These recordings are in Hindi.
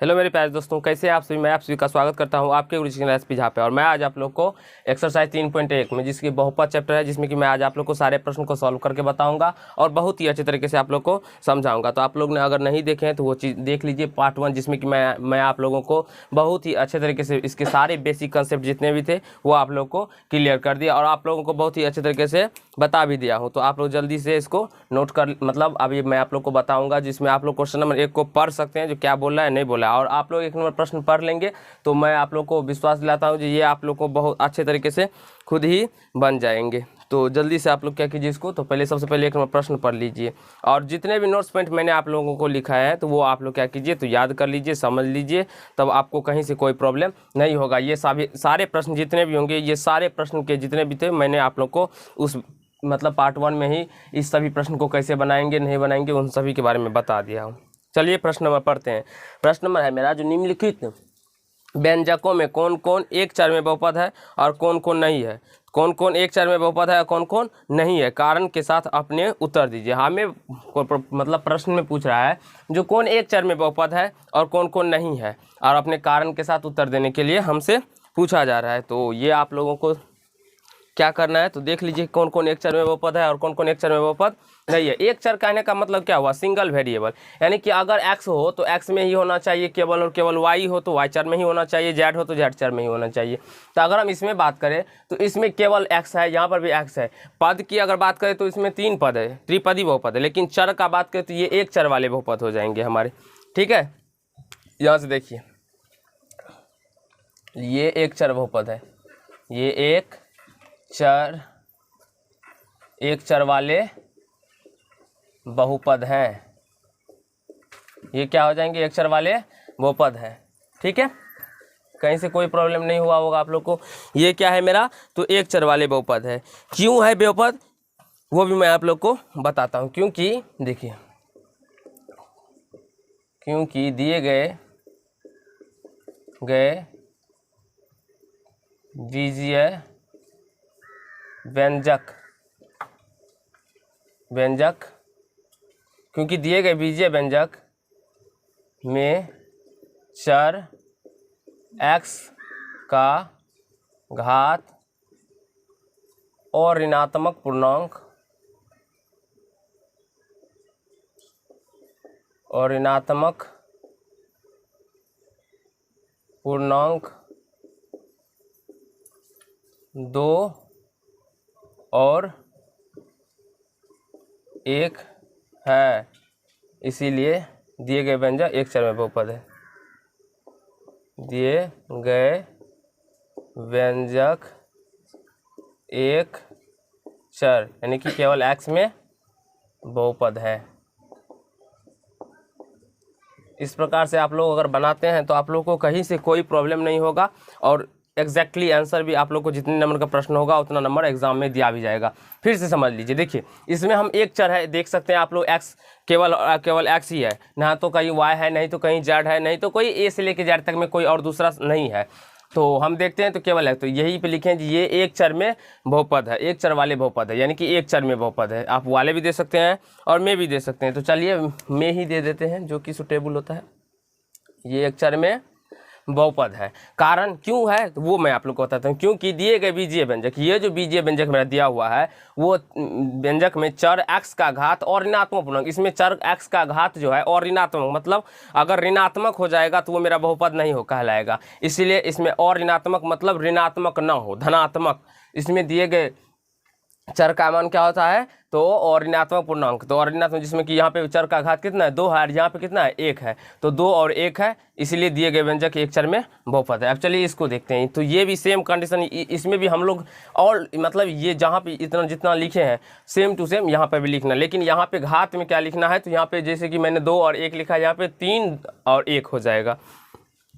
हेलो मेरे प्यारे दोस्तों, कैसे हैं आप सभी। मैं आप सभी का स्वागत करता हूं आपके गुरुजी रेसिपी जहाँ पे। और मैं आज आप लोग को एक्सरसाइज 3.1 में जिसकी बहुपद चैप्टर है, जिसमें कि मैं आज आप लोग को सारे प्रश्न को सॉल्व करके बताऊंगा और बहुत ही अच्छे तरीके से आप लोग को समझाऊंगा। तो आप लोग ने अगर नहीं देखे हैं तो वो चीज़ देख लीजिए, पार्ट 1, जिसमें कि मैं आप लोगों को बहुत ही अच्छे तरीके से इसके सारे बेसिक कंसेप्ट जितने भी थे वो आप लोग को क्लियर कर दिया और आप लोगों को बहुत ही अच्छे तरीके से बता भी दिया हूँ। तो आप लोग जल्दी से इसको नोट कर, मतलब अभी मैं आप लोग को बताऊंगा, जिसमें आप लोग क्वेश्चन नंबर 1 को पढ़ सकते हैं, जो क्या बोल रहा है नहीं बोला है। और आप लोग 1 नंबर प्रश्न पढ़ लेंगे तो मैं आप लोग को विश्वास दिलाता हूँ कि ये आप लोग को बहुत अच्छे तरीके से खुद ही बन जाएंगे। तो जल्दी से आप लोग क्या कीजिए इसको, तो पहले सबसे पहले 1 नंबर प्रश्न पढ़ लीजिए और जितने भी नोट्स पॉइंट मैंने आप लोगों को लिखा है तो वो आप लोग क्या कीजिए, तो याद कर लीजिए, समझ लीजिए, तब आपको कहीं से कोई प्रॉब्लम नहीं होगा। ये सारे प्रश्न जितने भी होंगे, ये सारे प्रश्न के जितने भी थे मैंने आप लोग को उस मतलब पार्ट 1 में ही इस सभी प्रश्न को कैसे बनाएंगे नहीं बनाएंगे उन सभी के बारे में बता दिया हूँ। चलिए प्रश्न नंबर पढ़ते हैं। प्रश्न नंबर है मेरा, जो निम्नलिखित व्यंजकों में कौन कौन एक चर में बहुपद है और कौन कौन नहीं है। कौन कौन एक चर में बहुपद है और कौन कौन नहीं है, कारण के साथ अपने उत्तर दीजिए। हमें मतलब प्रश्न में पूछ रहा है जो कौन एक चर में बहुपद है और कौन कौन नहीं है, और अपने कारण के साथ उत्तर देने के लिए हमसे पूछा जा रहा है। तो ये आप लोगों को क्या करना है, तो देख लीजिए कौन कौन एक चर में बहुपद है और कौन कौन एक चर में बहुपद नहीं है। एक चर कहने का मतलब क्या हुआ, सिंगल वेरिएबल, यानी कि अगर x हो तो x में ही होना चाहिए केवल, और केवल y हो तो y चर में ही होना चाहिए, z हो तो z चर में ही होना चाहिए। तो अगर हम इसमें बात करें तो इसमें केवल x है, यहाँ पर भी x है। पद की अगर बात करें तो इसमें 3 पद है, त्रिपदी बहुपद है। लेकिन चर का बात करें तो ये एक चर वाले बहुपद हो जाएंगे हमारे, ठीक है। यहाँ से देखिए, ये एक चर बहुपद है, ये एक चर वाले बहुपद हैं। ये क्या हो जाएंगे, एक चर वाले बहुपद हैं, ठीक है। कहीं से कोई प्रॉब्लम नहीं हुआ होगा आप लोग को। ये क्या है मेरा, तो एक चर वाले बहुपद है। क्यों है बहुपद वो भी मैं आप लोग को बताता हूँ। क्योंकि देखिए, क्योंकि दिए गए बीजीय व्यंजक क्योंकि दिए गए बीजीय व्यंजक में चर x का घात और ऋणात्मक पूर्णांक 2 और 1 है, इसीलिए दिए गए व्यंजक एक चर में बहुपद है। दिए गए व्यंजक एक चर यानी कि केवल x में बहुपद है। इस प्रकार से आप लोग अगर बनाते हैं तो आप लोग को कहीं से कोई प्रॉब्लम नहीं होगा और एग्जैक्टली आंसर भी आप लोग को जितने नंबर का प्रश्न होगा उतना नंबर एग्जाम में दिया भी जाएगा। फिर से समझ लीजिए, देखिए इसमें हम एक चर है, देख सकते हैं आप लोग, x केवल x ही है, ना तो कहीं y है, नहीं तो कहीं z है, नहीं तो कोई a से लेके z तक में कोई और दूसरा नहीं है। तो हम देखते हैं तो केवल है, तो यही पे लिखें कि ये एक चर में बहुपद है, एक चर वाले बहुपद है, यानी कि एक चर में बहुपद है। आप वाले भी दे सकते हैं और में भी दे सकते हैं। तो चलिए में ही दे देते हैं, जो कि सुटेबल होता है। ये एक चर में बहुपद है। कारण क्यों है तो वो मैं आप लोग को बताता हूँ। क्योंकि दिए गए बीजीय व्यंजक, ये जो बीजीय व्यंजक मेरा दिया हुआ है वो व्यंजक में चर x का घात और ऋणात्मक पूर्णांक, इसमें चर x का घात जो है और ऋणात्मक, मतलब अगर ऋणात्मक हो जाएगा तो वो मेरा बहुपद नहीं हो कहलाएगा। इसीलिए इसमें और ऋणात्मक मतलब ऋणात्मक ना हो, धनात्मक। इसमें दिए गए चर का मान क्या होता है, तो और ऋणात्मक पूर्णांक, तो और ऋणात्मक, जिसमें कि यहाँ पे चर का घात कितना है, 2 है, और यहाँ पे कितना है, 1 है, तो 2 और 1 है, इसीलिए दिए गए व्यंजक एक चर में बहुपद है। अब चलिए इसको देखते हैं। तो ये भी सेम कंडीशन, इसमें भी हम लोग और मतलब ये जहाँ पे इतना जितना लिखे हैं सेम टू सेम यहाँ पे भी लिखना, लेकिन यहाँ पे घात में क्या लिखना है, तो यहाँ पे जैसे कि मैंने 2 और 1 लिखा है, यहाँ पे 3 और 1 हो जाएगा।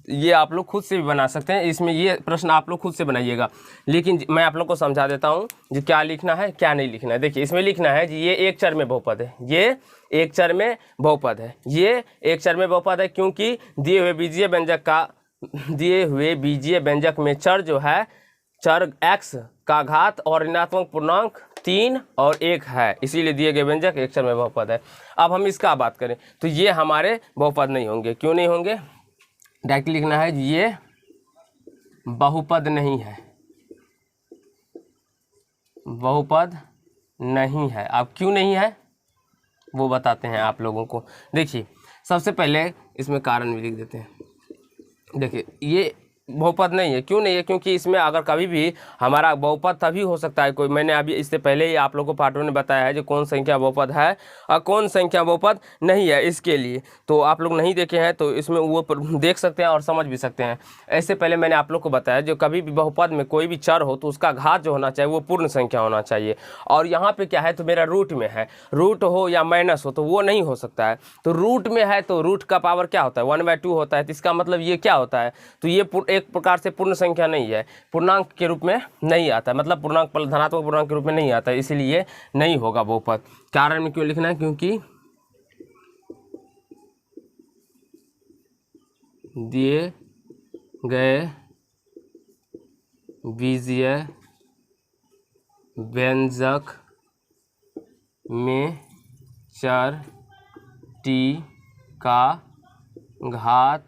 ये आप लोग खुद से भी बना सकते हैं, इसमें ये प्रश्न आप लोग खुद से बनाइएगा, लेकिन मैं आप लोग को समझा देता हूँ जो क्या लिखना है क्या नहीं लिखना है। देखिए इसमें लिखना है कि ये एक चर में बहुपद है, ये एक चर में बहुपद है, ये एक चर में बहुपद है, क्योंकि दिए हुए बीजीय व्यंजक में चर जो है, चर x का घात और ऋणात्मक पूर्णांक 3 और 1 है, इसीलिए दिए गए व्यंजक एक चर में बहुपद है। अब हम इसका बात करें तो ये हमारे बहुपद नहीं होंगे। क्यों नहीं होंगे, डायरेक्टली लिखना है ये बहुपद नहीं है, बहुपद नहीं है। अब क्यों नहीं है वो बताते हैं आप लोगों को। देखिए सबसे पहले इसमें कारण भी लिख देते हैं। देखिए ये बहुपद नहीं है, क्यों नहीं है? क्योंकि इसमें अगर कभी भी हमारा बहुपद तभी हो सकता है कोई, मैंने अभी इससे पहले ही आप लोगों को पाठों ने बताया है जो कौन संख्या बहुपद है और कौन संख्या बहुपद नहीं है। इसके लिए तो आप लोग नहीं देखे हैं तो इसमें वो देख सकते हैं और समझ भी सकते हैं। ऐसे पहले मैंने आप लोग को बताया जो कभी भी बहुपद में कोई भी चर हो तो उसका घात जो होना चाहिए वो पूर्ण संख्या होना चाहिए। और यहाँ पे क्या है तो मेरा रूट में है, रूट हो या माइनस हो तो वो नहीं हो सकता है। तो रूट में है तो रूट का पावर क्या होता है 1/2 होता है। तो इसका मतलब ये क्या होता है तो ये एक प्रकार से पूर्ण संख्या नहीं है, पूर्णांक के रूप में नहीं आता है, मतलब पूर्णांक धनात्मक पूर्णांक के रूप में नहीं आता है, इसीलिए नहीं होगा बहुपद। कारण में क्यों लिखना है? क्योंकि दिए गए बीजीय व्यंजक में चर t का घात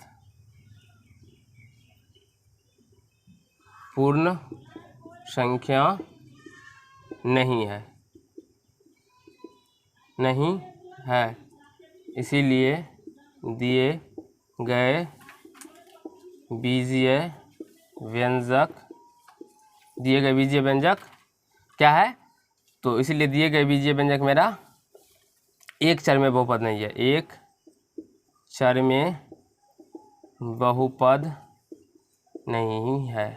पूर्ण संख्या नहीं है, नहीं है, इसीलिए दिए गए बीजीय व्यंजक, दिए गए बीजीय व्यंजक क्या है तो इसीलिए दिए गए बीजीय व्यंजक मेरा एक चर में बहुपद नहीं है, एक चर में बहुपद नहीं है।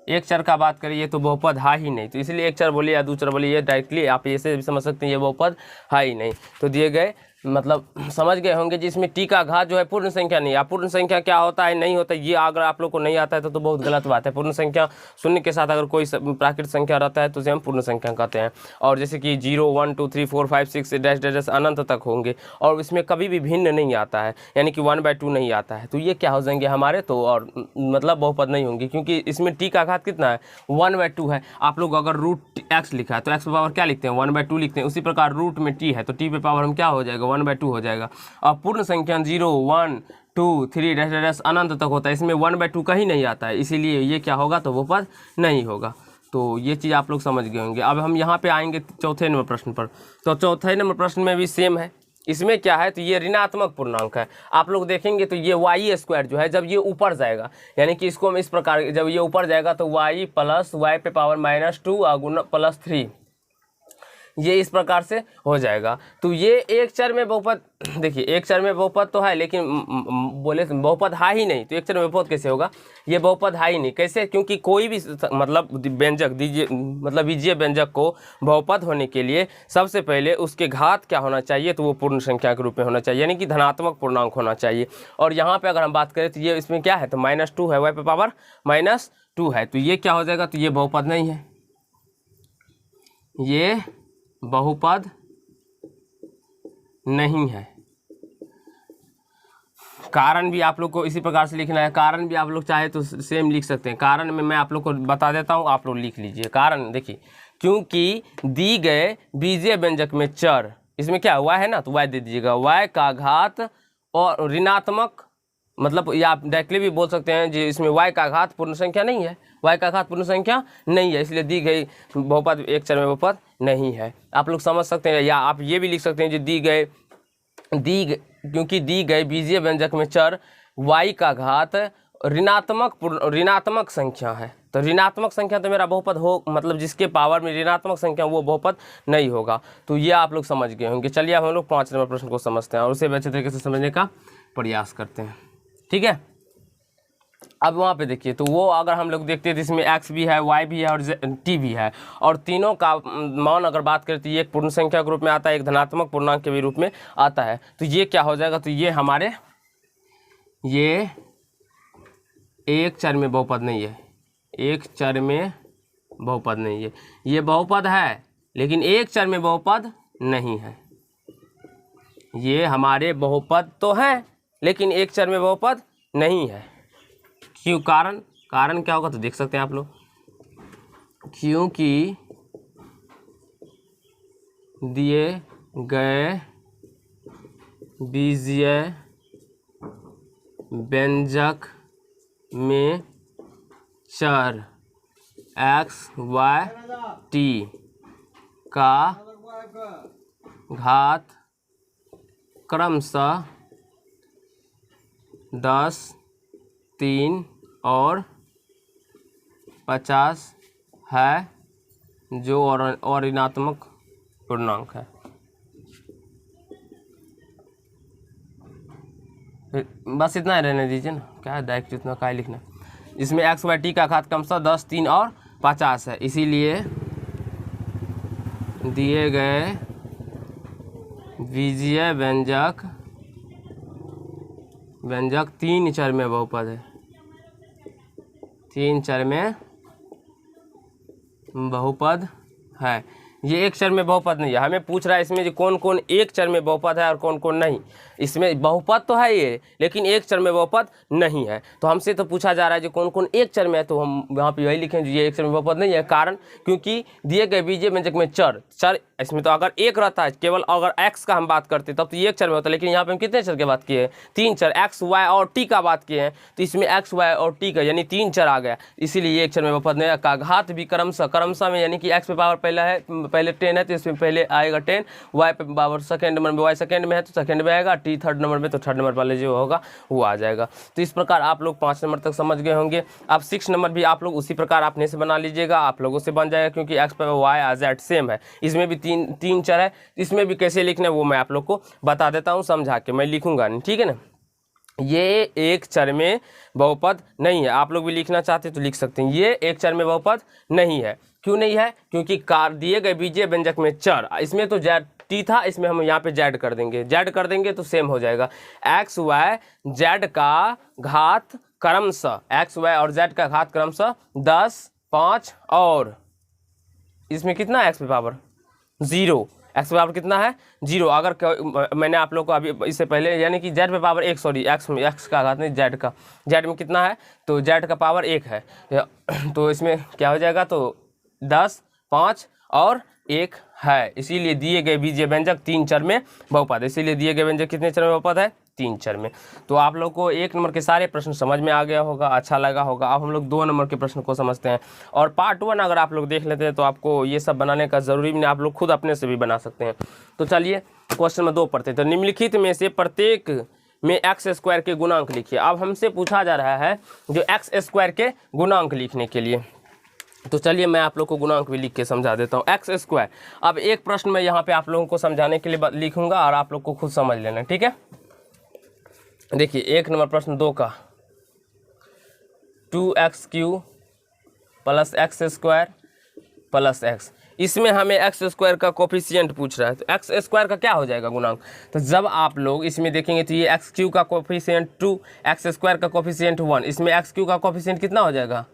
एक चर का बात करिए तो बहुपद है ही नहीं, तो इसलिए एक चर बोलिए या दो चर बोलिए डायरेक्टली आप ऐसे भी समझ सकते हैं ये बहुपद है ही नहीं। तो दिए गए मतलब समझ गए होंगे जिसमें टी का घात जो है पूर्ण संख्या नहीं है। पूर्ण संख्या क्या होता है नहीं होता ये अगर आप लोग को नहीं आता है तो बहुत गलत बात है। पूर्ण संख्या शून्य के साथ अगर कोई प्राकृत संख्या रहता है तो उसे हम पूर्ण संख्या कहते हैं। और जैसे कि 0 1 2 3 4 5 6 डैश डैश अनंत तक होंगे और इसमें कभी भी भिन्न नहीं आता है, यानी कि 1/2 नहीं आता है, तो ये क्या हो जाएंगे हमारे तो और मतलब बहुपद नहीं होंगे क्योंकि इसमें टी का घात कितना है 1/2 है। आप लोग अगर रूट x लिखा है तो x पे पावर क्या लिखते हैं 1/2 लिखते हैं। उसी प्रकार रूट में t है तो t पे पावर हम क्या हो जाएगा 1/2 हो जाएगा। और पूर्ण संख्या 0 1 2 3 डैश डैश अनंत तक होता है, इसमें 1/2 कहीं नहीं आता है, इसीलिए ये क्या होगा तो बहुपद नहीं होगा। तो ये चीज़ आप लोग समझ गए होंगे। अब हम यहाँ पे आएंगे चौथे नंबर प्रश्न पर। तो चौथे नंबर प्रश्न में भी सेम है। इसमें क्या है तो ये ऋणात्मक पूर्णांक है। आप लोग देखेंगे तो ये y² जो है जब ये ऊपर जाएगा, यानी कि इसको हम इस प्रकार जब ये ऊपर जाएगा तो y प्लस y पे पावर -2 और गुना +3 ये इस प्रकार से हो जाएगा। तो ये एक चर में बहुपद, देखिए एक चर में बहुपद तो है लेकिन बोले बहुपद है ही नहीं, तो एक चर में बहुपद कैसे होगा? ये बहुपद है ही नहीं। कैसे? क्योंकि कोई भी मतलब व्यंजक दीजिए मतलब बीजीय व्यंजक को बहुपद होने के लिए सबसे पहले उसके घात क्या होना चाहिए तो वो पूर्ण संख्या के रूप में होना चाहिए, यानी कि धनात्मक पूर्णांक होना चाहिए। और यहाँ पर अगर हम बात करें तो ये इसमें क्या है तो -2 है, y पे पावर -2 है, तो ये क्या हो जाएगा तो ये बहुपद नहीं है, ये बहुपद नहीं है। कारण भी आप लोग को इसी प्रकार से लिखना है। कारण भी आप लोग चाहे तो सेम लिख सकते हैं। कारण में मैं आप लोग को बता देता हूँ, आप लोग लिख लीजिए। कारण देखिए क्योंकि दी गए बीजीय व्यंजक में चर, इसमें क्या y है ना तो y दे दीजिएगा, y का घात और ऋणात्मक, मतलब या आप डायरेक्टली भी बोल सकते हैं जी इसमें y का घात पूर्ण संख्या नहीं है, y का घात पूर्ण संख्या नहीं है, इसलिए दी गई बहुपद एक चर में बहुपद नहीं है। आप लोग समझ सकते हैं। या आप ये भी लिख सकते हैं जो क्योंकि दी गई बीजीय व्यंजक में चर y का घात ऋणात्मक संख्या है, तो ऋणात्मक संख्या तो मेरा बहुपद हो, मतलब जिसके पावर में ऋणात्मक संख्या वो बहुपद नहीं होगा। तो ये आप लोग समझ गए होंगे। चलिए अब हम लोग 5 नंबर प्रश्न को समझते हैं और उसे अच्छे तरीके से समझने का प्रयास करते हैं, ठीक है। अब वहाँ पे देखिए तो वो अगर हम लोग देखते हैं तो इसमें x भी है, y भी है और t भी है, और तीनों का मान अगर बात करें तो ये एक पूर्ण संख्या के रूप में आता है, एक धनात्मक पूर्णांक के भी रूप में आता है। तो ये क्या हो जाएगा तो ये हमारे ये एक चर में बहुपद नहीं है, एक चर में बहुपद नहीं है। ये बहुपद है लेकिन एक चर में बहुपद नहीं है। ये हमारे बहुपद तो हैं लेकिन एक चर में बहुपद नहीं है। क्यों? कारण क्या होगा तो देख सकते हैं आप लोग, क्योंकि दिए गए बीजीय व्यंजक में चर एक्स वाई टी का घात क्रमशः 10, 3 और 50 है, जो और ऋणात्मक पूर्णांक है। बस इतना ही रहने दीजिए ना, क्या है डायरेक्ट इतना क्या लिखना। इसमें एक्स वाई टी का घात क्रमशः 10, 3 और 50 है, इसीलिए दिए गए बीजीय व्यंजक 3 चर में बहुपद है। 3 चर में बहुपद है। ये एक चर में बहुपद नहीं है। हमें पूछ रहा है इसमें जो कौन कौन एक चर में बहुपद है और कौन कौन नहीं। इसमें बहुपद तो है ये, लेकिन एक चर में बहुपद नहीं है। तो हमसे तो पूछा जा रहा है जो कौन कौन एक चर में है, तो हम यहाँ पे यही लिखें ये एक चर में बहुपद नहीं है। कारण क्योंकि दिए गए बीजीय व्यंजक में चर इसमें तो अगर एक रहता है, केवल अगर एक्स का हम बात करते तब तो ये एक चर में होता है, लेकिन यहाँ पे हम कितने चर की बात किए हैं? 3 चर, एक्स वाई और टी का बात किए हैं। तो इसमें एक्स वाई और टी का यानी 3 चर आ गया, इसीलिए ये एक चर में बहुपद नहीं है। का घात भी क्रमशः में यानी कि एक्स पे पावर पहले 10 है तो इसमें पहले आएगा 10, वाई पे पावर सेकंड नंबर में, वाई सेकंड में है तो सेकंड में आएगा, टी थर्ड नंबर में तो थर्ड नंबर वाले जो होगा वो आ जाएगा। तो इस प्रकार आप लोग 5 नंबर तक समझ गए होंगे। अब 6 नंबर भी आप लोग उसी प्रकार अपने से बना लीजिएगा, आप लोगों से बन जाएगा, क्योंकि एक्स पे वाई आ जेड सेम है। इसमें भी तीन चर है, इसमें भी कैसे लिखना है वो मैं आप लोग को बता देता हूँ समझा के, मैं लिखूंगा नहीं, ठीक है ना। ये एक चर में बहुपद नहीं है। आप लोग भी लिखना चाहते तो लिख सकते हैं, ये एक चर में बहुपद नहीं है। क्यों नहीं है? क्योंकि दिए गए बीजीय व्यंजक में चर, इसमें तो जेड टी था, इसमें हम यहाँ पे जेड कर देंगे, जेड कर देंगे तो सेम हो जाएगा। एक्स वाई जेड का घात क्रमशः, एक्स वाई और जेड का घात क्रमशः 10, 5 और इसमें कितना एक्स पे पावर 0, एक्स पे पावर कितना है 0। अगर मैंने आप लोग को अभी इससे पहले यानी कि जेड पे पावर 1, सॉरी एक्स का घात नहीं, जेड का, जेड में कितना है तो जेड का पावर 1 है, तो इसमें क्या हो जाएगा तो 10, 5 और 1 है। इसीलिए दिए गए बीजीय व्यंजक 3 चर में बहुपद है। इसीलिए दिए गए व्यंजक कितने चर में बहुपद है? 3 चर में। तो आप लोग को 1 नंबर के सारे प्रश्न समझ में आ गया होगा, अच्छा लगा होगा। अब हम लोग 2 नंबर के प्रश्न को समझते हैं, और पार्ट 1 अगर आप लोग देख लेते हैं तो आपको ये सब बनाने का जरूरी भी नहीं, आप लोग खुद अपने से भी बना सकते हैं। तो चलिए क्वेश्चन में 2 पढ़ते हैं। तो निम्नलिखित में से प्रत्येक में एक्स स्क्वायर के गुणांक लिखिए। अब हमसे पूछा जा रहा है जो एक्स स्क्वायर के गुणांक लिखने के लिए, तो चलिए मैं आप लोग को गुणांक भी लिख के समझा देता हूँ। एक्स स्क्वायर, अब एक प्रश्न मैं यहाँ पे आप लोगों को समझाने के लिए लिखूंगा और आप लोग को खुद समझ लेना, ठीक है। देखिए 1 नंबर प्रश्न 2 का 2x³ plus x square plus x, इसमें हमें एक्स स्क्वायर का कोफिशिएंट पूछ रहा है। तो एक्स स्क्वायर का क्या हो जाएगा गुणांक? तो जब आप लोग इसमें देखेंगे तो ये x³ का कोफिशिएंट 2, एक्स स्क्वायर का कोफिशिएंट 1, इसमें x³ का कोफिशिएंट कितना हो जाएगा?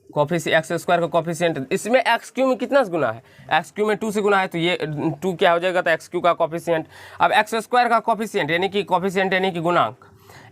एक्स स्क्वायर का कोफिशिएंट, इसमें x³ में कितना से गुना है? x³ में 2 से गुना है, तो ये 2 क्या हो जाएगा? तो x³ का कोफिशिएंट। अब एक्स स्क्वायर का कोफिशिएंट यानी कि कोफिशिएंट यानी कि गुणांक,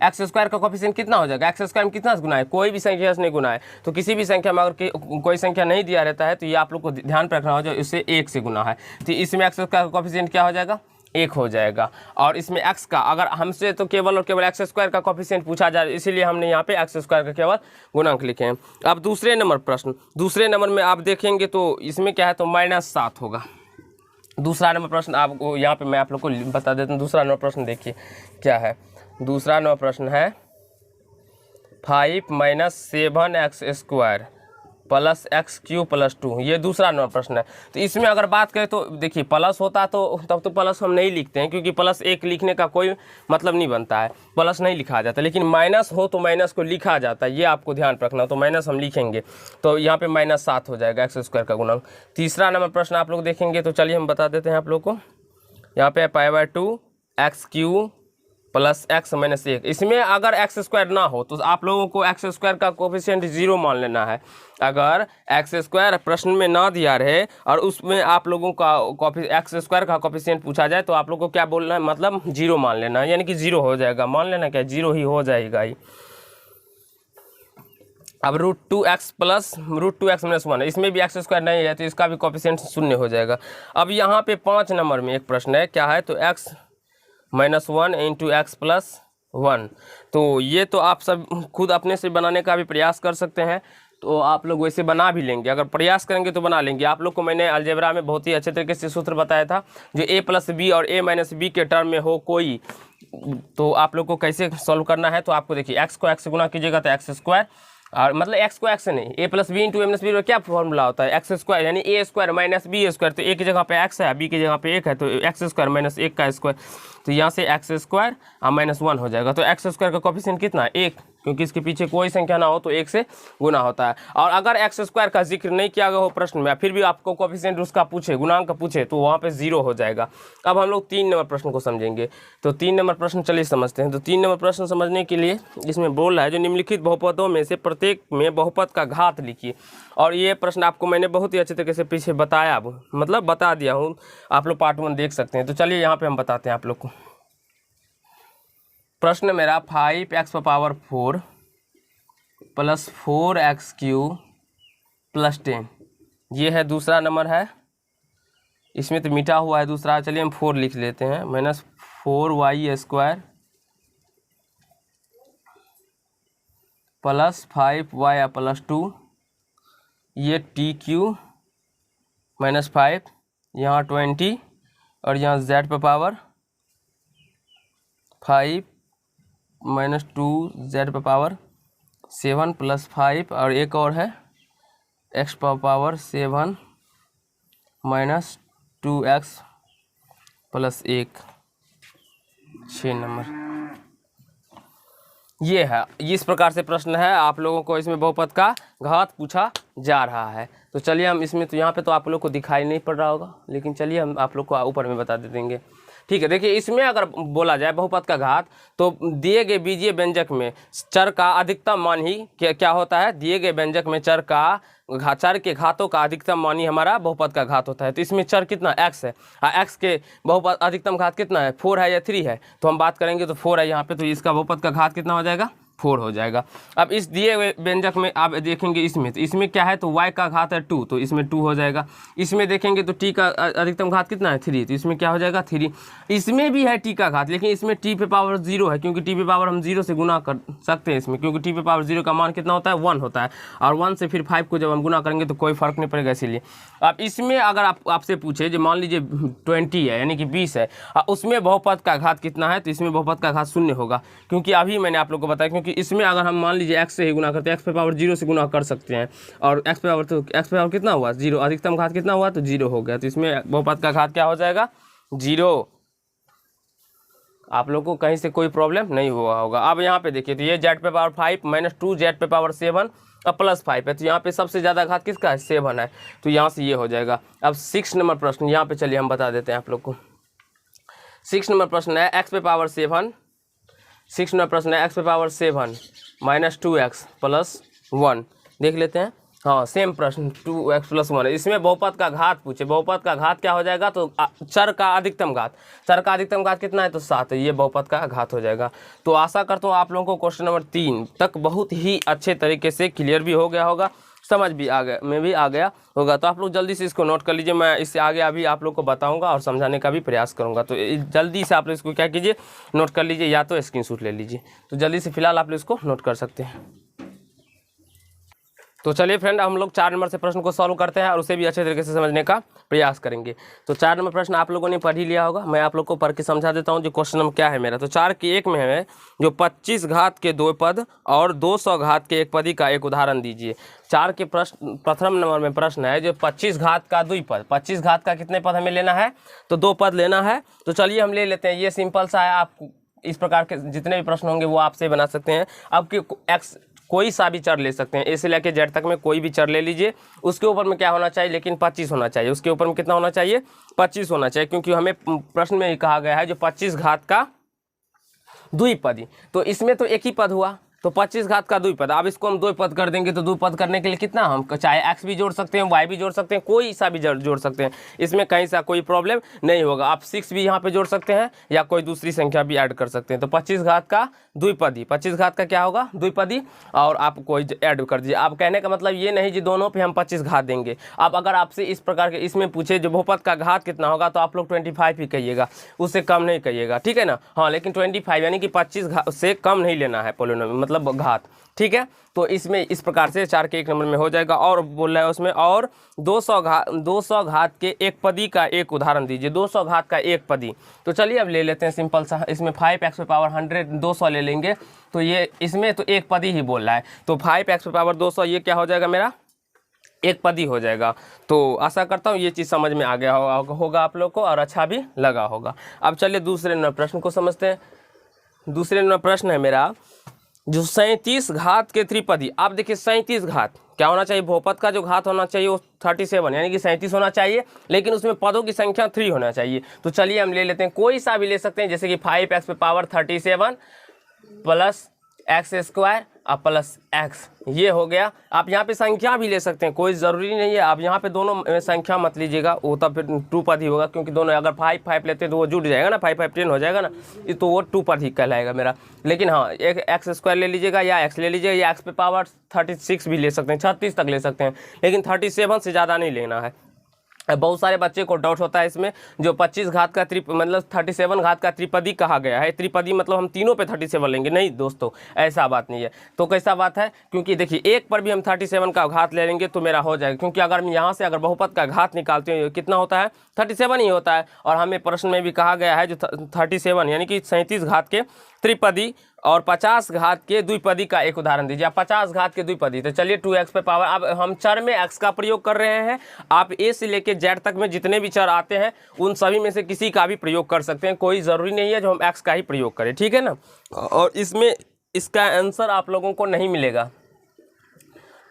एक्स स्क्वायर का कोफिशिएंट कितना हो जाएगा? एक्स स्क्वायर में कितना से गुना है? कोई भी संख्या से नहीं गुना है। तो किसी भी संख्या में अगर कोई संख्या नहीं दिया रहता है तो ये आप लोग को ध्यान रखना हो जाए, इससे 1 से गुना है। तो इसमें एक्स स्क्वायर का कोफिशिएंट क्या हो जाएगा? 1 हो जाएगा। और इसमें x का, अगर हमसे तो केवल और केवल एक्स स्क्वायर का कोफिशिएंट पूछा जाए, इसीलिए हमने यहाँ पे एक्स स्क्वायर का केवल गुणांक लिखे हैं। अब दूसरे नंबर प्रश्न, दूसरे नंबर में आप देखेंगे तो इसमें क्या है तो -7 होगा। दूसरा नंबर प्रश्न आपको यहाँ पे मैं आप लोग को बता देता हूँ। दूसरा नंबर प्रश्न देखिए क्या है। दूसरा नंबर प्रश्न है 5 - 7x² प्लस x³ प्लस 2, ये दूसरा नंबर प्रश्न है। तो इसमें अगर बात करें तो देखिए प्लस होता तो तब तो प्लस हम नहीं लिखते हैं, क्योंकि प्लस 1 लिखने का कोई मतलब नहीं बनता है, प्लस नहीं लिखा जाता। लेकिन माइनस हो तो माइनस को लिखा जाता है, ये आपको ध्यान रखना। तो माइनस हम लिखेंगे, तो यहाँ पे -7 हो जाएगा एक्स स्क्वायर का गुणांक। तीसरा नंबर प्रश्न आप लोग देखेंगे तो चलिए हम बता देते हैं आप लोग को। यहाँ पे π/2 x³ प्लस x - 1, इसमें अगर एक्स स्क्वायर ना हो तो आप लोगों को एक्स स्क्वायर का कोफिशिएंट 0 मान लेना है। अगर एक्स स्क्वायर प्रश्न में ना दिया रहे और उसमें आप लोगों का एक्स स्क्वायर का कोफिशिएंट पूछा जाए तो आप लोगों को क्या बोलना है, मतलब 0 मान लेना है, यानी कि 0 हो जाएगा। मान लेना क्या 0 ही हो जाएगा ही। अब √2x प्लस √2x - 1, इसमें भी एक्स स्क्वायर नहीं है तो इसका भी कोफिशिएंट 0 हो जाएगा। अब यहाँ पे 5 नंबर में एक प्रश्न है, क्या है तो x - 1 × x प्लस 1। तो ये तो आप सब खुद अपने से बनाने का भी प्रयास कर सकते हैं, तो आप लोग वैसे बना भी लेंगे, अगर प्रयास करेंगे तो बना लेंगे। आप लोग को मैंने अलजेब्रा में बहुत ही अच्छे तरीके से सूत्र बताया था, जो a+b और a-b के टर्म में हो कोई, तो आप लोग को कैसे सॉल्व करना है। तो आपको देखिए x को x से गुना कीजिएगा तो x², और मतलब x को x से नहीं, a+b इंटू a-b में क्या फॉर्मूला होता है, x² यानी a² माइनस b²। तो a की जगह पे x है, b की जगह पे 1 है, तो x² माइनस 1 का स्क्वायर, तो यहाँ से x² और -1 हो जाएगा। तो x² का कोफिशिएंट कितना है 1, क्योंकि इसके पीछे कोई संख्या ना हो तो 1 से गुना होता है। और अगर x² का जिक्र नहीं किया गया हो प्रश्न में, फिर भी आपको कोफिशिएंट उसका पूछे, गुणांक का पूछे, तो वहाँ पे 0 हो जाएगा। अब हम लोग 3 नंबर प्रश्न को समझेंगे। तो 3 नंबर प्रश्न चलिए समझते हैं। तो 3 नंबर प्रश्न समझने के लिए इसमें बोल रहा है, जो निम्नलिखित बहुपदों में से प्रत्येक में बहुपद का घात लिखिए। और ये प्रश्न आपको मैंने बहुत ही अच्छे तरीके से पीछे बताया, मतलब बता दिया हूँ, आप लोग पार्ट 1 देख सकते हैं। तो चलिए यहाँ पे हम बताते हैं आप लोग को। प्रश्न मेरा 5x⁴ प्लस 4x³ प्लस 10, ये है दूसरा नंबर है। इसमें तो मिटा हुआ है दूसरा, चलिए हम 4 लिख लेते हैं, -4y² प्लस 5y प्लस 2, ये tq -5, यहाँ 20 और यहाँ z पे पावर 5 -2 z पे पावर 7 प्लस 5, और एक और है x power 7 -2x plus 1, 6 number. ये है, इस प्रकार से प्रश्न है। आप लोगों को इसमें बहुपद का घात पूछा जा रहा है। तो चलिए हम इसमें, तो यहाँ पे तो आप लोग को दिखाई नहीं पड़ रहा होगा, लेकिन चलिए हम आप लोग को ऊपर में बता देंगे। ठीक है, देखिए इसमें अगर बोला जाए बहुपद का घात, तो दिए गए बीजीय व्यंजक में चर का अधिकतम मान ही क्या होता है, दिए गए व्यंजक में चर के घातों का अधिकतम मान ही हमारा बहुपद का घात होता है। तो इसमें चर कितना x है, x के बहुपद अधिकतम घात कितना है, 4 है या 3 है, तो हम बात करेंगे तो 4 है यहाँ पे, तो इसका बहुपद का घात कितना हो जाएगा, 4 हो जाएगा। अब इस दिए हुए व्यंजक में आप देखेंगे इसमें, तो इसमें क्या है, तो y का घात है 2, तो इसमें 2 हो जाएगा। इसमें देखेंगे तो t का अधिकतम घात कितना है 3, तो इसमें क्या हो जाएगा 3। इसमें भी है t का घात, लेकिन इसमें t पे पावर 0 है, क्योंकि t पे पावर हम 0 से गुना कर सकते हैं इसमें, क्योंकि t पे पावर 0 का मान कितना होता है 1 होता है, और 1 से फिर 5 को जब हम गुना करेंगे तो कोई फर्क नहीं पड़ेगा। इसीलिए अब इसमें अगर आपसे पूछे, जो मान लीजिए 20 है यानी कि 20 है, उसमें बहुपद का घात कितना है, तो इसमें बहुपद का घात 0 होगा, क्योंकि अभी मैंने आप लोग को बताया, क्योंकि इसमें अगर हम मान लीजिए x से ही गुना करते हैं, x पे पावर 0 से गुना कर सकते हैं, और x पे पावर कितना हुआ 0, अधिकतम घात कितना हुआ, तो 0 हो गया। तो इसमें बहुपद का घात क्या हो जाएगा 0। आप लोग को कहीं से कोई प्रॉब्लम नहीं हुआ होगा। अब यहाँ पे देखिए, तो ये z पे पावर 5 -2 z पे पावर 7 और प्लस 5 है, तो यहाँ पे सबसे ज़्यादा घात किसका है 7 है, तो यहाँ से ये हो जाएगा। अब 6 नंबर प्रश्न यहाँ पे चलिए हम बता देते हैं आप लोग को। 6 नंबर प्रश्न है x पे पावर 7, 6 नंबर प्रश्न है x पे पावर 7 -2x प्लस 1, देख लेते हैं। हाँ, सेम प्रश्न 2x प्लस 1 है। इसमें बहुपद का घात पूछे, बहुपद का घात क्या हो जाएगा, तो चर का अधिकतम घात, चर का अधिकतम घात कितना है, तो 7 है, ये बहुपद का घात हो जाएगा। तो आशा करता हूँ आप लोगों को क्वेश्चन नंबर 3 तक बहुत ही अच्छे तरीके से क्लियर भी हो गया होगा, समझ भी आ गया, में भी आ गया होगा। तो आप लोग जल्दी से इसको नोट कर लीजिए, मैं इससे आगे अभी आप लोग को बताऊंगा और समझाने का भी प्रयास करूंगा। तो जल्दी से आप लोग इसको क्या कीजिए, नोट कर लीजिए, या तो स्क्रीनशॉट ले लीजिए। तो जल्दी से फिलहाल आप लोग इसको नोट कर सकते हैं। तो चलिए फ्रेंड, हम लोग 4 नंबर से प्रश्न को सॉल्व करते हैं और उसे भी अच्छे तरीके से समझने का प्रयास करेंगे। तो 4 नंबर प्रश्न आप लोगों ने पढ़ ही लिया होगा, मैं आप लोग को पढ़ के समझा देता हूं। जो क्वेश्चन नंबर क्या है मेरा, तो 4 के 1 में है जो 25 घात के 2 पद और 200 घात के 1 पदी का एक उदाहरण दीजिए। 4 के प्रश्न प्रथम नंबर में प्रश्न है जो 25 घात का 2 पद, 25 घात का कितने पद हमें लेना है, तो 2 पद लेना है। तो चलिए हम ले लेते हैं, ये सिंपल सा है। आप इस प्रकार के जितने भी प्रश्न होंगे वो आपसे बना सकते हैं। अब एक्स कोई सा भी चर ले सकते हैं, ए से लेकर जेड तक में कोई भी चर ले लीजिए। उसके ऊपर में क्या होना चाहिए, लेकिन 25 होना चाहिए। उसके ऊपर में कितना होना चाहिए, 25 होना चाहिए, क्योंकि हमें प्रश्न में ही कहा गया है जो 25 घात का 2 पद। तो इसमें तो एक ही पद हुआ, तो 25 घात का द्विपद, अब इसको हम द्विपद कर देंगे तो द्विपद करने के लिए कितना, हम चाहे x भी जोड़ सकते हैं, y भी जोड़ सकते हैं, कोई सा भी जोड़ सकते हैं, इसमें कहीं सा कोई प्रॉब्लम नहीं होगा। आप 6 भी यहाँ पे जोड़ सकते हैं या कोई दूसरी संख्या भी ऐड कर सकते हैं। तो 25 घात का द्विपदी, 25 घात का क्या होगा, द्विपदी, और आप कोई ऐड कर दीजिए। आप कहने का मतलब ये नहीं जी दोनों पे हम 25 घात देंगे। अब अगर आपसे इस प्रकार के इसमें पूछे जो बहुपद का घात कितना होगा तो आप लोग 25 ही कहिएगा, उससे कम नहीं कहिएगा, ठीक है ना। हाँ, लेकिन 25 यानी कि 25 से कम नहीं लेना है पोलिनोमियल मतलब घात, ठीक है। तो इसमें इस प्रकार से 4 के 1 नंबर में हो जाएगा। और बोल रहा है उसमें, और 200 घात के एक पदी का एक उदाहरण दीजिए। 200 घात का एक पदी, तो चलिए अब ले लेते हैं सिंपल सा, इसमें 5x पे पावर 100 200 ले लेंगे, तो ये इसमें तो एक पदी ही बोल रहा है, तो 5x पे पावर 200 ये क्या हो जाएगा, मेरा एक पदी हो जाएगा। तो आशा करता हूँ ये चीज़ समझ में आ गया होगा आप लोग को और अच्छा भी लगा होगा। अब चलिए दूसरे नंबर प्रश्न को समझते हैं। दूसरे नंबर प्रश्न है मेरा, जो 37 घात के त्रिपदी। आप देखिए 37 घात क्या होना चाहिए, बहुपद का जो घात होना चाहिए वो 37 यानी कि 37 होना चाहिए, लेकिन उसमें पदों की संख्या 3 होना चाहिए। तो चलिए हम ले लेते हैं, कोई सा भी ले सकते हैं, जैसे कि 5x पे पावर 37 प्लस एक्स स्क्वायर और प्लस एक्स, ये हो गया। आप यहाँ पे संख्या भी ले सकते हैं, कोई ज़रूरी नहीं है आप यहाँ पे दोनों संख्या मत लीजिएगा, वो तब फिर 2 पद ही होगा, क्योंकि दोनों अगर 5 5 लेते हैं तो वो जुड़ जाएगा ना, 5 5 10 हो जाएगा ना, तो वो 2 पद ही कहलाएगा मेरा। लेकिन हाँ, एक एक्स स्क्वायर ले लीजिएगा या एक्स ले लीजिएगा, या एक्स पे पावर 36 भी ले सकते हैं, 36 तक ले सकते हैं, लेकिन 37 से ज़्यादा नहीं लेना है। बहुत सारे बच्चे को डाउट होता है इसमें, जो 25 घात का मतलब 37 घात का त्रिपदी कहा गया है, त्रिपदी मतलब हम तीनों पे 37 लेंगे, नहीं दोस्तों ऐसा बात नहीं है। तो कैसा बात है, क्योंकि देखिए एक पर भी हम 37 का घात ले लेंगे तो मेरा हो जाएगा, क्योंकि अगर हम यहाँ से अगर बहुपद का घात निकालते हैं कितना होता है, 37 ही होता है। और हमें प्रश्न में भी कहा गया है जो 37 यानी कि 37 घात के त्रिपदी और 50 घात के द्विपदी का एक उदाहरण दीजिए। 50 घात के द्विपदी, तो चलिए 2x पे पावर, अब हम चर में x का प्रयोग कर रहे हैं। आप a से लेके z तक में जितने भी चर आते हैं उन सभी में से किसी का भी प्रयोग कर सकते हैं, कोई ज़रूरी नहीं है जो हम x का ही प्रयोग करें, ठीक है ना। और इसमें इसका आंसर आप लोगों को नहीं मिलेगा,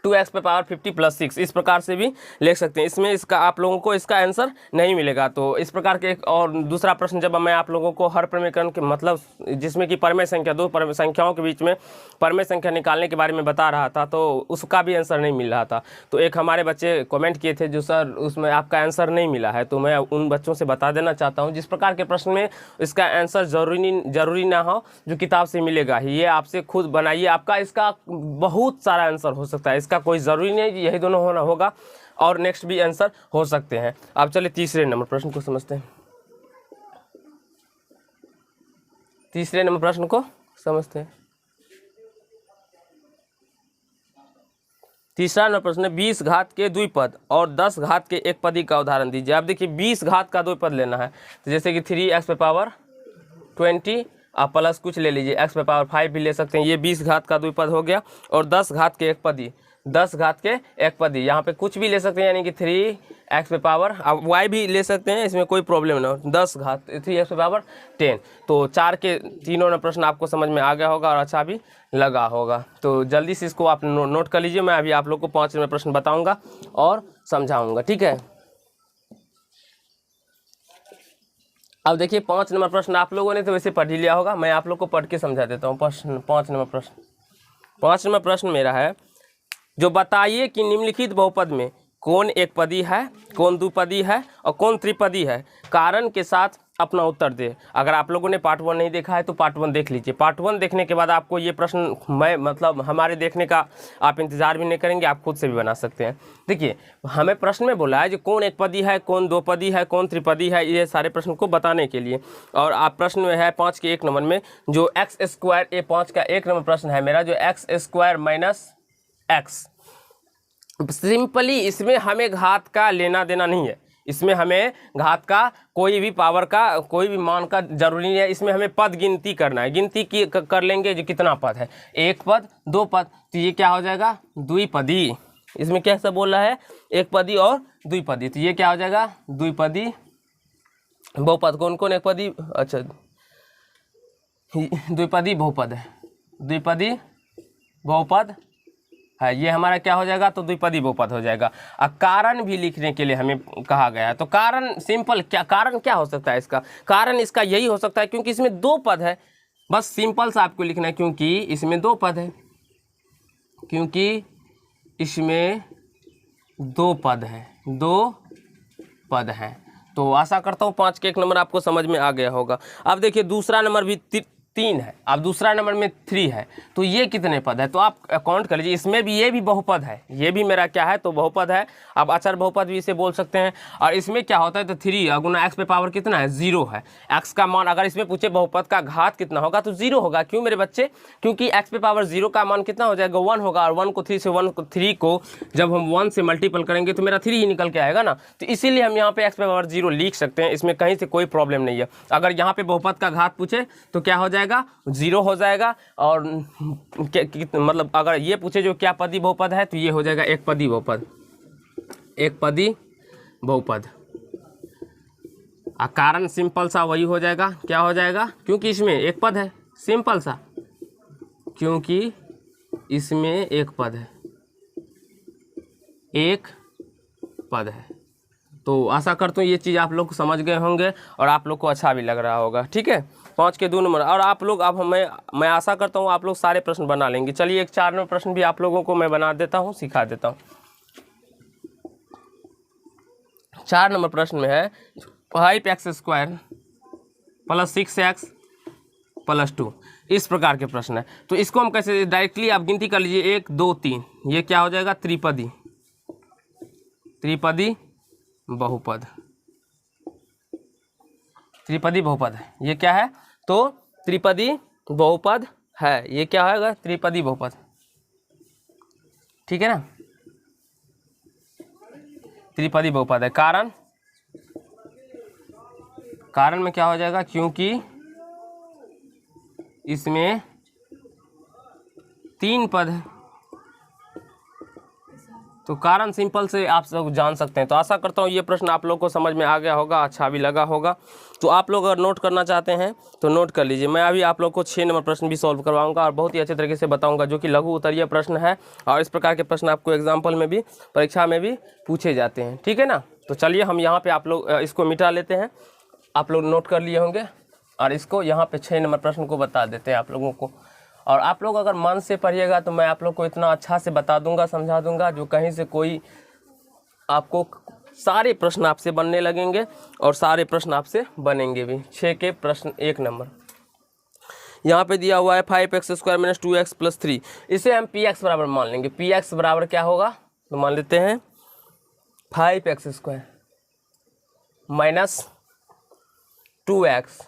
2x पे पावर 50 प्लस 6 इस प्रकार से भी लिख सकते हैं, इसमें इसका आप लोगों को इसका आंसर नहीं मिलेगा। तो इस प्रकार के एक और दूसरा प्रश्न, जब मैं आप लोगों को हर प्रमेयकरण के मतलब जिसमें कि परमेय संख्या, दो परमेय संख्याओं के बीच में परमेय संख्या निकालने के बारे में बता रहा था, तो उसका भी आंसर नहीं मिल रहा था। तो एक हमारे बच्चे कमेंट किए थे जो सर उसमें आपका आंसर नहीं मिला है, तो मैं उन बच्चों से बता देना चाहता हूँ, जिस प्रकार के प्रश्न में इसका आंसर जरूरी ना हो जो किताब से मिलेगा ही, ये आपसे खुद बनाइए, आपका इसका बहुत सारा आंसर हो सकता है, इसका कोई ज़रूरी नहीं कि यही दोनों होना होगा, और नेक्स्ट भी आंसर हो सकते हैं। अब चलिए तीसरे नंबर प्रश्न को समझते हैं। तीसरे नंबर प्रश्न को समझते हैं। तीसरा नंबर प्रश्न है, 20 घात के द्विपद और 10 घात के एक पदी का उदाहरण दीजिए। अब देखिए 20 घात का द्विपद लेना है, तो जैसे कि 3x पे पावर 20 आप प्लस कुछ ले लीजिए, x पे पावर 5 भी ले सकते हैं, ये 20 घात का द्विपद हो गया। और 10 घात के एक पदी, 10 घात के एक पदी, यहाँ पे कुछ भी ले सकते हैं, यानी कि 3x पे पावर, अब y भी ले सकते हैं, इसमें कोई प्रॉब्लम ना हो। 10 घात 3x पे पावर 10, तो 4 के तीनों ने प्रश्न आपको समझ में आ गया होगा और अच्छा भी लगा होगा। तो जल्दी से इसको आप नोट कर लीजिए, मैं अभी आप लोग को 5 नंबर प्रश्न बताऊँगा और समझाऊँगा, ठीक है। अब देखिए 5 नंबर प्रश्न आप लोगों ने तो वैसे पढ़ ही लिया होगा, मैं आप लोग को पढ़ के समझा देता हूँ। 5 नंबर प्रश्न, 5 नंबर प्रश्न मेरा है, जो बताइए कि निम्नलिखित बहुपद में कौन एक पदी है, कौन द्विपदी है और कौन त्रिपदी है, कारण के साथ अपना उत्तर दे। अगर आप लोगों ने पार्ट 1 नहीं देखा है तो पार्ट 1 देख लीजिए, पार्ट 1 देखने के बाद आपको ये प्रश्न मैं मतलब हमारे देखने का आप इंतज़ार भी नहीं करेंगे, आप खुद से भी बना सकते हैं। देखिए हमें प्रश्न में बोला है जो कौन एक पदी है, कौन दो पदी है, कौन त्रिपदी है, ये सारे प्रश्न को बताने के लिए। और आप प्रश्न में है 5 के 1 नंबर में जो एक्स स्क्वायर, ये 5 का 1 नंबर प्रश्न है मेरा, जो x square minus x. Simply इसमें हमें घात का लेना देना नहीं है, इसमें हमें घात का कोई भी पावर का कोई भी मान का जरूरी नहीं है, इसमें हमें पद गिनती करना है। गिनती की कर लेंगे जो कितना पद है, एक पद दो पद, तो ये क्या हो जाएगा द्विपदी। इसमें कैसा बोल रहा है, एक पदी और द्विपदी, तो ये क्या हो जाएगा द्विपदी बहुपद। कौन कौन एक पदी, अच्छा द्विपदी बहुपद है, द्विपदी बहुपद है, ये हमारा क्या हो जाएगा, तो द्विपदी बहुपद हो जाएगा। अब कारण भी लिखने के लिए हमें कहा गया है, तो कारण सिंपल क्या कारण क्या हो सकता है इसका, कारण इसका यही हो सकता है क्योंकि इसमें 2 पद है, बस सिंपल सा आपको लिखना है क्योंकि इसमें 2 पद है, क्योंकि इसमें दो पद हैं। तो आशा करता हूँ 5 के 1 नंबर आपको समझ में आ गया होगा। अब देखिए दूसरा नंबर भी 3 है, अब दूसरा नंबर में 3 है, तो ये कितने पद है, तो आप अकाउंट कर लीजिए। इसमें भी ये भी बहुपद है, ये भी मेरा क्या है, तो बहुपद है। आप अचर बहुपद भी इसे बोल सकते हैं। और इसमें क्या होता है, तो 3 गुना एक्स पे पावर कितना है, 0 है। एक्स का मान अगर इसमें पूछे बहुपद का घात कितना होगा, तो 0 होगा। क्यों मेरे बच्चे, क्योंकि एक्स पे पावर 0 का मान कितना हो जाएगा, 1 होगा। और 1 को 3 को जब हम 1 से मल्टीपल करेंगे तो मेरा 3 ही निकल के आएगा ना। तो इसीलिए हम यहाँ पे एक्स पे पावर 0 लिख सकते हैं, इसमें कहीं से कोई प्रॉब्लम नहीं है। अगर यहाँ पे बहुपद का घात पूछे तो क्या हो जाएगा, 0 हो जाएगा। और मतलब अगर ये पूछे जो क्या पदी बहुपद है, तो ये हो जाएगा एक पदी बहुपद। कारण सिंपल सा वही हो जाएगा, क्या हो जाएगा, क्योंकि इसमें एक पद है, सिंपल सा, क्योंकि इसमें एक पद है। तो आशा करता हूँ ये चीज़ आप लोग समझ गए होंगे और आप लोग को अच्छा भी लग रहा होगा। ठीक है, 5 के 2 नंबर। और आप लोग अब मैं आशा करता हूँ आप लोग सारे प्रश्न बना लेंगे। चलिए एक 4 नंबर प्रश्न भी आप लोगों को मैं बना देता हूँ, सिखा देता हूँ। 4 नंबर प्रश्न में है 5x² + 6x + 2, इस प्रकार के प्रश्न है। तो इसको हम कैसे, डायरेक्टली आप गिनती कर लीजिए, 1 2 3, ये क्या हो जाएगा, त्रिपदी बहुपद है। ये क्या है, तो त्रिपदी बहुपद है। ये क्या होगा, त्रिपदी बहुपद। ठीक है ना, त्रिपदी बहुपद है। कारण में क्या हो जाएगा, क्योंकि इसमें 3 पद है। तो कारण सिंपल से आप सब जान सकते हैं। तो आशा करता हूँ ये प्रश्न आप लोग को समझ में आ गया होगा, अच्छा भी लगा होगा। तो आप लोग अगर नोट करना चाहते हैं तो नोट कर लीजिए। मैं अभी आप लोग को 6 नंबर प्रश्न भी सॉल्व करवाऊंगा और बहुत ही अच्छे तरीके से बताऊंगा, जो कि लघु उत्तरीय प्रश्न है। और इस प्रकार के प्रश्न आपको एग्जाम्पल में भी, परीक्षा में भी पूछे जाते हैं। ठीक है ना, तो चलिए हम यहाँ पर आप लोग इसको मिटा लेते हैं। आप लोग नोट कर लिए होंगे और इसको यहाँ पे 6 नंबर प्रश्न को बता देते हैं आप लोगों को। और आप लोग अगर मन से पढ़िएगा तो मैं आप लोग को इतना अच्छा से बता दूंगा, समझा दूंगा, जो कहीं से कोई आपको सारे प्रश्न आपसे बनने लगेंगे और सारे प्रश्न आपसे बनेंगे भी। 6 के प्रश्न 1 नंबर यहाँ पे दिया हुआ है 5x² - 2x + 3। इसे हम px बराबर मान लेंगे। px बराबर क्या होगा, तो मान लेते हैं 5x² - 2x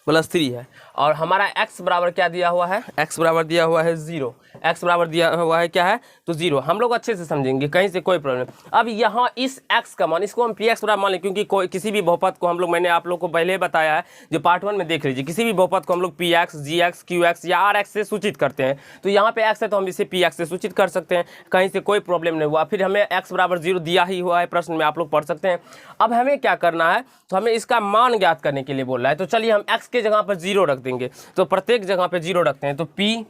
+ 3 है। और हमारा x बराबर क्या दिया हुआ है, x बराबर दिया हुआ है 0। x बराबर दिया हुआ है क्या है, तो 0। हम लोग अच्छे से समझेंगे, कहीं से कोई प्रॉब्लम। अब यहाँ इस x का मान, इसको हम px बराबर मान लें, क्योंकि कोई किसी भी बहुपद को हम लोग, मैंने आप लोग को पहले बताया है, जो पार्ट 1 में देख लीजिए, किसी भी बहुपद को हम लोग px, gx, qx या rx से सूचित करते हैं। तो यहाँ पे x है तो हम इसे px से सूचित कर सकते हैं, कहीं से कोई प्रॉब्लम नहीं हुआ। फिर हमें x बराबर 0 दिया ही हुआ है प्रश्न में, आप लोग पढ़ सकते हैं। अब हमें क्या करना है, तो हमें इसका मान ज्ञात करने के लिए बोल रहा है। तो चलिए हम x के जगह पर 0 रख देंगे। तो प्रत्येक जगह पे 0 रखते हैं। तो p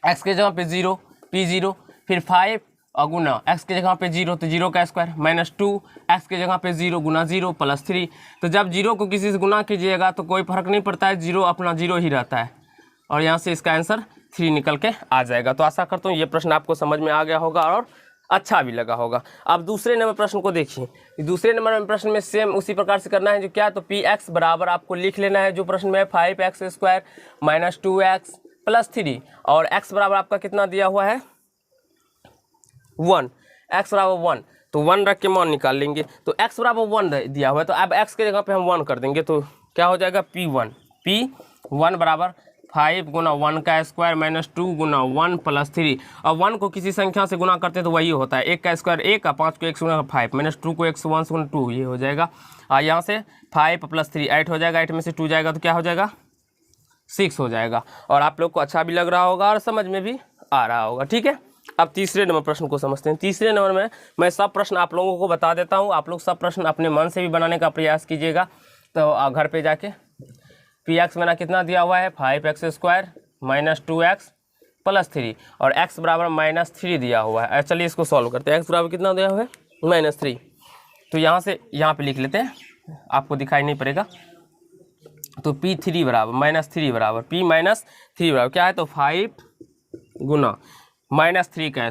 x के जगह पे 0, p0, फिर 5 और गुना x के जगह पे 0, तो 0 का स्क्वायर, -2 x के जगह पे 0 गुना 0 + 3। तो जब 0 को किसी से गुना कीजिएगा तो कोई फर्क नहीं पड़ता है, 0 अपना 0 ही रहता है। और यहाँ से इसका आंसर 3 निकल के आ जाएगा। तो आशा करता हूँ ये प्रश्न आपको समझ में आ गया होगा और अच्छा भी लगा होगा। अब दूसरे नंबर प्रश्न को देखिए। दूसरे नंबर में प्रश्न में सेम उसी प्रकार से करना है, जो क्या, तो px बराबर आपको लिख लेना है जो प्रश्न में 5x² - 2x + 3। और x बराबर आपका कितना दिया हुआ है, 1। x बराबर 1, तो 1 रख के मान निकाल लेंगे। तो x बराबर 1 दिया हुआ है, तो अब x के जगह पे हम 1 कर देंगे। तो क्या हो जाएगा, p1 बराबर 5 गुना 1 का स्क्वायर -2 गुना 1 + 3। और 1 को किसी संख्या से गुना करते हैं तो वही होता है, 1 का स्क्वायर 1, 5 को 1 से गुना 5, -2 को 1 से 1 से गुना 2, ये हो जाएगा। और यहाँ से 5 + 3 8 हो जाएगा, 8 में से 2 जाएगा तो क्या हो जाएगा, 6 हो जाएगा। और आप लोग को अच्छा भी लग रहा होगा और समझ में भी आ रहा होगा। ठीक है, अब तीसरे नंबर प्रश्न को समझते हैं। तीसरे नंबर में मैं सब प्रश्न आप लोगों को बता देता हूँ, आप लोग सब प्रश्न अपने मन से भी बनाने का प्रयास कीजिएगा। तो घर पे जाके px मेरा कितना दिया हुआ है, 5x² - 2x + 3, और x बराबर -3 दिया हुआ है। चलिए इसको सॉल्व करते हैं। x बराबर कितना दिया हुआ है, -3। तो यहाँ से यहाँ पे लिख लेते हैं, आपको दिखाई नहीं पड़ेगा। तो P3 बराबर -3 बराबर P -3 बराबर क्या है, तो 5 गुना -3 का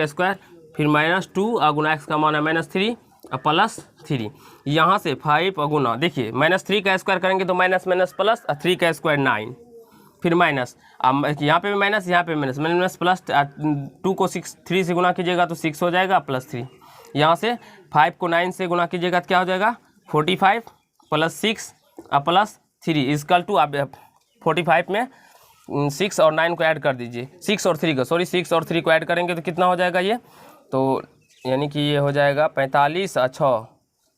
स्क्वायर फिर -2 गुना x का मान है -3 और +3। यहाँ से 5 गुना, देखिए -3 का स्क्वायर करेंगे तो माइनस माइनस प्लस, 3 का स्क्वायर 9, फिर माइनस, अब यहाँ पे भी माइनस, यहाँ पे माइनस, माइनस प्लस 2 को 3 से गुना कीजिएगा तो 6 हो जाएगा +3। यहाँ से 5 को 9 से गुना कीजिएगा तो क्या हो जाएगा 45 + 6 +3 इजकल टू, आप 45 में 6 और 9 को ऐड कर दीजिए, 6 और 3 को ऐड करेंगे तो कितना हो जाएगा ये, तो यानी कि ये हो जाएगा 45 और 6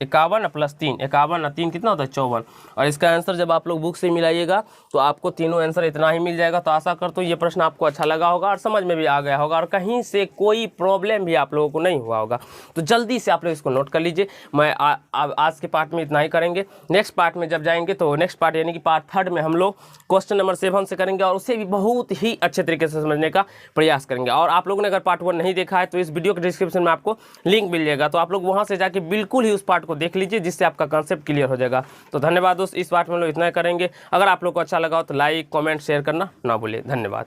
51 + 3, 51 और 3 कितना होता है 54। और इसका आंसर जब आप लोग बुक से मिलाइएगा तो आपको तीनों आंसर इतना ही मिल जाएगा। तो आशा करता हूँ ये प्रश्न आपको अच्छा लगा होगा और समझ में भी आ गया होगा और कहीं से कोई प्रॉब्लम भी आप लोगों को नहीं हुआ होगा। तो जल्दी से आप लोग इसको नोट कर लीजिए। मैं आज के पार्ट में इतना ही करेंगे। नेक्स्ट पार्ट में जब जाएंगे तो नेक्स्ट पार्ट यानी कि पार्ट 3 में हम लोग क्वेश्चन नंबर 7 से करेंगे और उसे भी बहुत ही अच्छे तरीके से समझने का प्रयास करेंगे। और आप लोगों ने अगर पार्ट 1 नहीं देखा है तो इस वीडियो के डिस्क्रिप्शन में आपको लिंक मिल जाएगा, तो आप लोग वहाँ से जाके बिल्कुल ही उस पार्ट को देख लीजिए जिससे आपका कॉन्सेप्ट क्लियर हो जाएगा। तो धन्यवाद दोस्त, इस पार्ट में लोग इतना करेंगे। अगर आप लोग को अच्छा लगा हो तो लाइक कमेंट शेयर करना ना भूलिए। धन्यवाद।